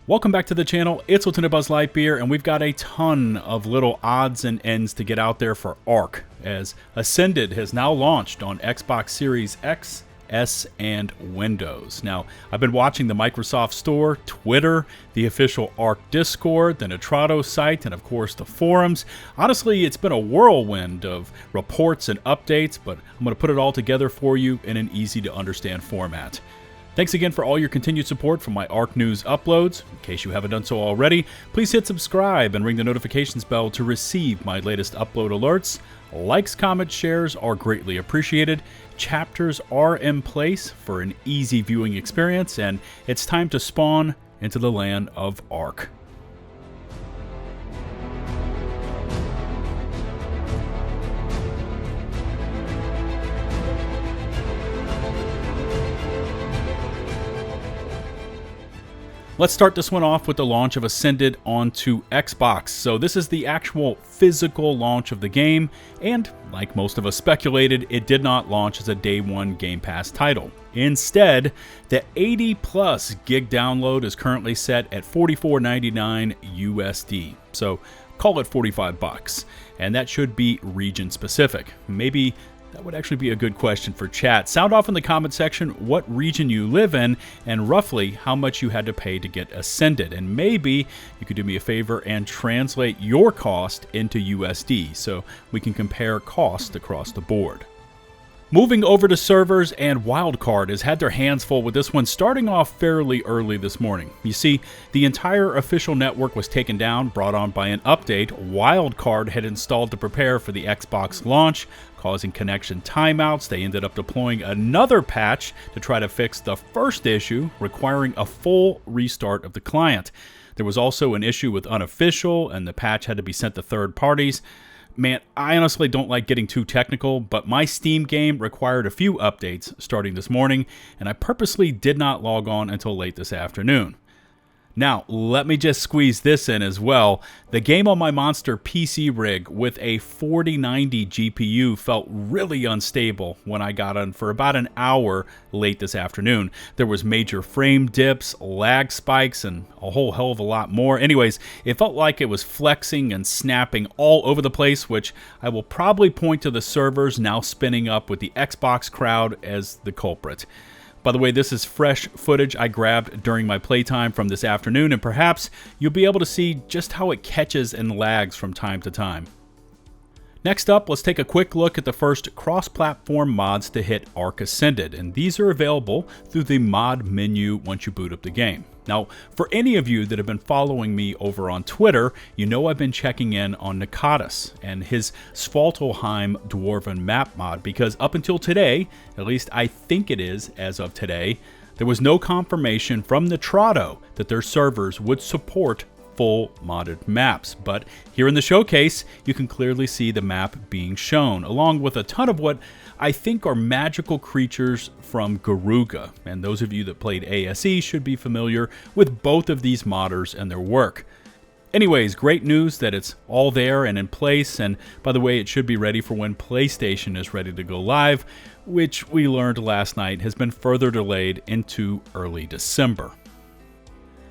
Welcome back to the channel. It's LtBuzzLitebeer, and we've got a ton of little odds and ends to get out there for Ark, as Ascended has now launched on Xbox Series X, S, and Windows. Now, I've been watching the Microsoft Store, Twitter, the official Ark Discord, the Nitrado site, and of course the forums. Honestly, it's been a whirlwind of reports and updates, but I'm going to put it all together for you in an easy to understand format. Thanks again for all your continued support from my Ark News uploads. In case you haven't done so already, please hit subscribe and ring the notifications bell to receive my latest upload alerts. Likes, comments, shares are greatly appreciated. Chapters are in place for an easy viewing experience, and it's time to spawn into the land of Ark. Let's start this one off with the launch of Ascended onto Xbox. So this is the actual physical launch of the game, and like most of us speculated, it did not launch as a day one Game Pass title. Instead, the 80+ gig download is currently set at $44.99 USD. So call it 45 bucks, and that should be region specific. Maybe that would actually be a good question for chat. Sound off in the comment section what region you live in and roughly how much you had to pay to get Ascended. And maybe you could do me a favor and translate your cost into USD so we can compare cost across the board. Moving over to servers, and Wildcard has had their hands full with this one starting off fairly early this morning. You see, the entire official network was taken down, brought on by an update Wildcard had installed to prepare for the Xbox launch, causing connection timeouts. They ended up deploying another patch to try to fix the first issue, requiring a full restart of the client. There was also an issue with unofficial, and the patch had to be sent to third parties. Man, I honestly don't like getting too technical, but my Steam game required a few updates starting this morning, and I purposely did not log on until late this afternoon. Now, let me just squeeze this in as well. The game on my monster PC rig with a 4090 GPU felt really unstable when I got on for about an hour late this afternoon. There was major frame dips, lag spikes, and a whole hell of a lot more. Anyways, it felt like it was flexing and snapping all over the place, which I will probably point to the servers now spinning up with the Xbox crowd as the culprit. By the way, this is fresh footage I grabbed during my playtime from this afternoon, and perhaps you'll be able to see just how it catches and lags from time to time. Next up, let's take a quick look at the first cross-platform mods to hit Ark Ascended, and these are available through the mod menu once you boot up the game. Now, for any of you that have been following me over on Twitter, you know I've been checking in on Nitrado and his Svartalfheim Dwarven map mod, because up until today, at least I think it is as of today, there was no confirmation from Nitrado that their servers would support full modded maps. But here in the showcase, you can clearly see the map being shown, along with a ton of what I think are magical creatures from Garuga. And those of you that played ASE should be familiar with both of these modders and their work. Anyways, great news that it's all there and in place, and by the way, it should be ready for when PlayStation is ready to go live, which we learned last night has been further delayed into early December.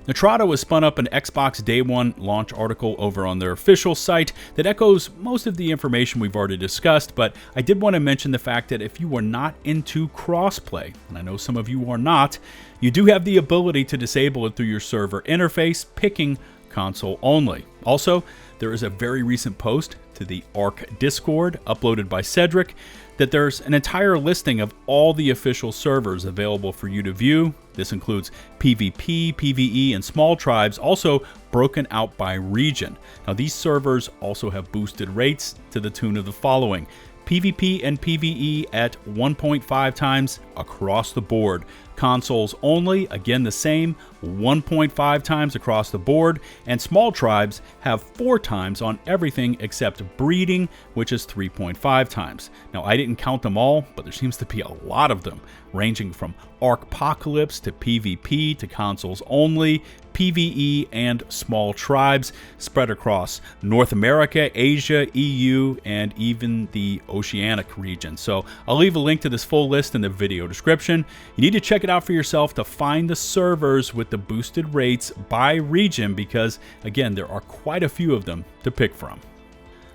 Nitrado has spun up an Xbox Day 1 launch article over on their official site that echoes most of the information we've already discussed, but I did want to mention the fact that if you are not into crossplay, and I know some of you are not, you do have the ability to disable it through your server interface, picking console only. Also, there is a very recent post to the Ark Discord uploaded by Cedric that there's an entire listing of all the official servers available for you to view. This includes PvP, PvE, and small tribes, also broken out by region. Now, these servers also have boosted rates to the tune of the following: PvP and PvE at 1.5 times across the board. Consoles only, again the same, 1.5 times across the board. And small tribes have 4 times on everything except breeding, which is 3.5 times. Now, I didn't count them all, but there seems to be a lot of them, ranging from Arkpocalypse to PvP to consoles only, PvE, and small tribes spread across North America, Asia, EU, and even the Oceanic region. So I'll leave a link to this full list in the video description. You need to check it it out for yourself to find the servers with the boosted rates by region because, again, there are quite a few of them to pick from.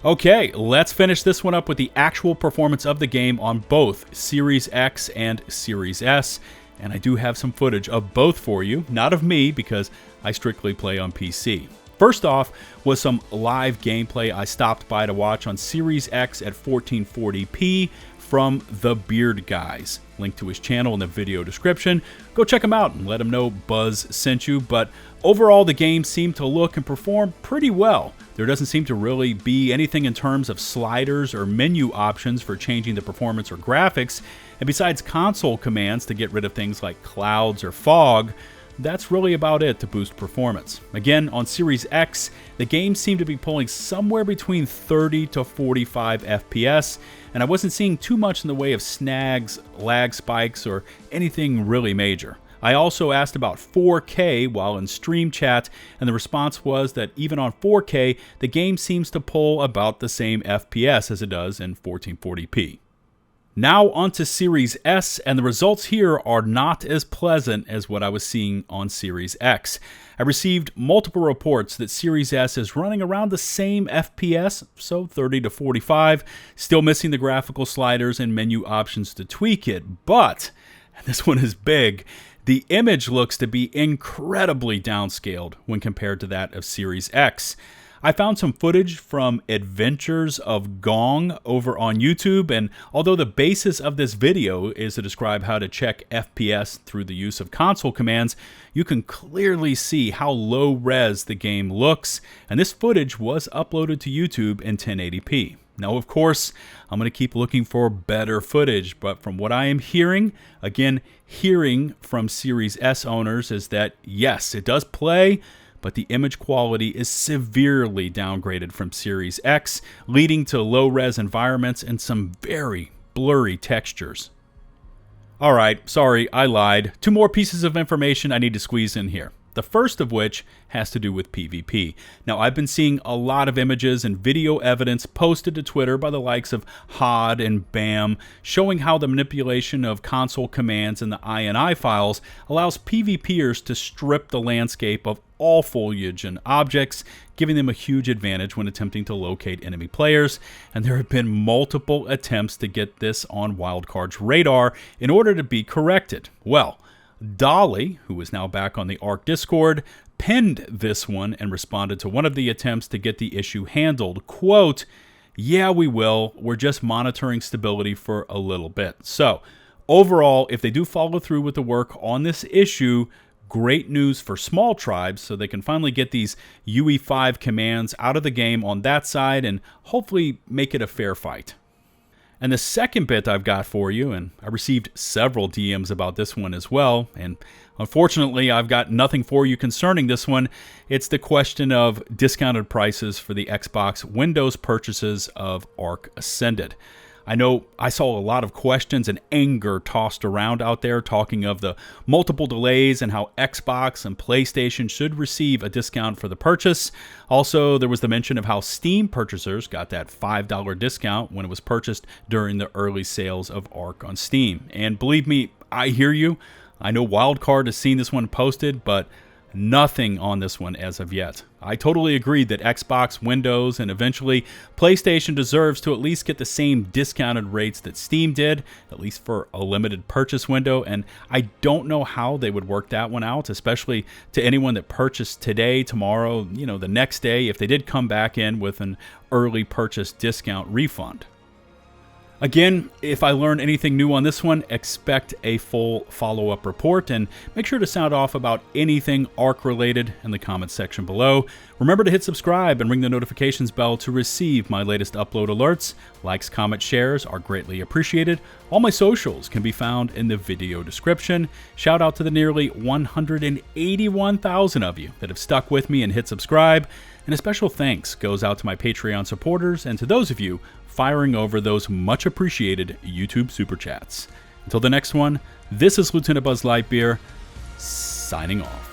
Okay, let's finish this one up with the actual performance of the game on both Series X and Series S. And I do have some footage of both for you, not of me because I strictly play on PC. First off was some live gameplay I stopped by to watch on Series X at 1440p from the Beard Guys. Link to his channel in the video description. Go check him out and let him know Buzz sent you. But overall, the game seemed to look and perform pretty well. There doesn't seem to really be anything in terms of sliders or menu options for changing the performance or graphics. And besides console commands to get rid of things like clouds or fog, that's really about it to boost performance. Again, on Series X, the game seemed to be pulling somewhere between 30 to 45 FPS, and I wasn't seeing too much in the way of snags, lag spikes, or anything really major. I also asked about 4K while in stream chat, and the response was that even on 4K, the game seems to pull about the same FPS as it does in 1440p. Now onto Series S, and the results here are not as pleasant as what I was seeing on Series X. I received multiple reports that Series S is running around the same FPS, so 30 to 45, still missing the graphical sliders and menu options to tweak it, but, and this one is big, the image looks to be incredibly downscaled when compared to that of Series X. I found some footage from Adventures of Gong over on YouTube, and although the basis of this video is to describe how to check FPS through the use of console commands, you can clearly see how low res the game looks, and this footage was uploaded to YouTube in 1080p. Now, of course, I'm going to keep looking for better footage, but from what I am hearing, again, hearing from Series S owners is that, yes, it does play, but the image quality is severely downgraded from Series X, leading to low-res environments and some very blurry textures. Alright, sorry, I lied. 2 more pieces of information I need to squeeze in here. The first of which has to do with PvP. Now, I've been seeing a lot of images and video evidence posted to Twitter by the likes of Hod and Bam, showing how the manipulation of console commands in the INI files allows PvPers to strip the landscape of all foliage and objects, giving them a huge advantage when attempting to locate enemy players. And there have been multiple attempts to get this on Wildcard's radar in order to be corrected. Well, Dolly, who is now back on the ARC Discord, pinned this one and responded to one of the attempts to get the issue handled. Quote, "Yeah, we will. We're just monitoring stability for a little bit." So, overall, if they do follow through with the work on this issue, great news for small tribes so they can finally get these UE5 commands out of the game on that side and hopefully make it a fair fight. And the second bit I've got for you, and I received several DMs about this one as well, and unfortunately I've got nothing for you concerning this one. It's the question of discounted prices for the Xbox Windows purchases of Arc Ascended. I know I saw a lot of questions and anger tossed around out there talking of the multiple delays and how Xbox and PlayStation should receive a discount for the purchase. Also, there was the mention of how Steam purchasers got that $5 discount when it was purchased during the early sales of Arc on Steam. And believe me, I hear you. I know Wildcard has seen this one posted, but nothing on this one as of yet. I totally agree that Xbox, Windows, and eventually PlayStation deserves to at least get the same discounted rates that Steam did, at least for a limited purchase window, and I don't know how they would work that one out, especially to anyone that purchased today, tomorrow, the next day, if they did come back in with an early purchase discount refund. Again, if I learn anything new on this one, expect a full follow-up report, and make sure to sound off about anything ARC-related in the comments section below. Remember to hit subscribe and ring the notifications bell to receive my latest upload alerts. Likes, comments, shares are greatly appreciated. All my socials can be found in the video description. Shout out to the nearly 181,000 of you that have stuck with me and hit subscribe. And a special thanks goes out to my Patreon supporters and to those of you firing over those much appreciated YouTube super chats. Until the next one, this is LtBuzzLitebeer signing off.